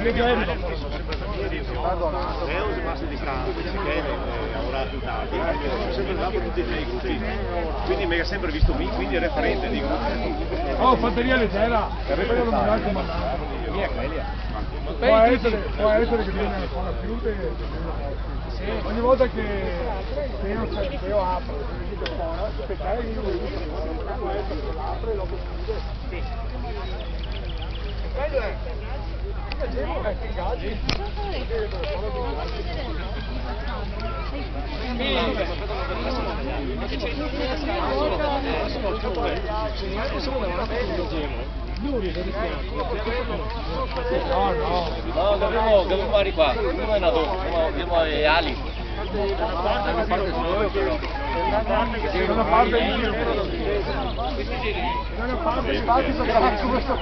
Leo si passa di strada, perché ha lavorato in tardi, sono sempre andato tutti i miei gruppi, quindi mi ha sempre visto me, quindi è referente di gruppi. Oh, fattoria leggera, quello non mi ha comandato. Può essere che viene a fare chiude ogni volta che io apro, aspettare che io apro e lo chiude. Quello è. Che gaggi? No, dobbiamo fare qua, non è nato, abbiamo le ali. Da una parte di giro. Da una parte di questo qua.